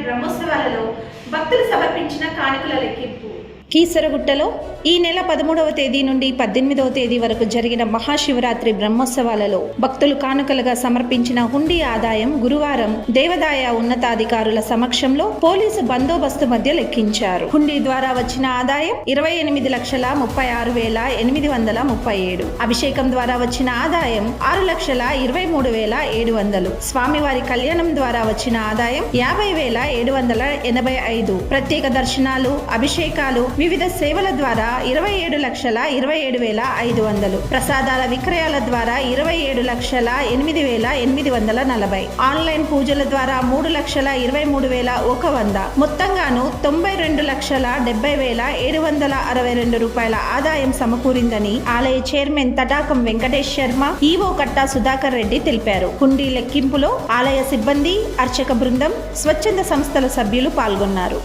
బ్రహ్మోత్సవాలలో భక్తులు సమర్పించిన కానుకల లెక్కింపు. కీసరగుట్టలో ఈ నెల 13వ తేదీ నుండి 18వ తేదీ వరకు జరిగిన మహాశివరాత్రి బ్రహ్మోత్సవాలలో భక్తులు కానుకలుగా సమర్పించిన హుండీ ఆదాయం గురువారం దేవాదాయ ఉన్నతాధికారుల సమక్షంలో పోలీసు బందోబస్తు మధ్య లెక్కించారు. హుండీ ద్వారా వచ్చిన ఆదాయం 28,36,837. అభిషేకం ద్వారా వచ్చిన ఆదాయం 6,23,700. స్వామివారి కళ్యాణం ద్వారా వచ్చిన ఆదాయం 50,785. ప్రత్యేక దర్శనాలు, అభిషేకాలు, వివిధ సేవల ద్వారా 27,27,500. ప్రసాదాల విక్రయాల ద్వారా 27,08,840. ఆన్లైన్ పూజల ద్వారా 3,23,100. మొత్తంగాను 92,70,762 రూపాయల ఆదాయం సమకూరిందని ఆలయ చైర్మన్ తటాకం వెంకటేష్ శర్మ, ఈవో కట్టా సుధాకర్ రెడ్డి తెలిపారు. హుండీ లెక్కింపులో ఆలయ సిబ్బంది, అర్చక బృందం, స్వచ్ఛంద సంస్థల సభ్యులు పాల్గొన్నారు.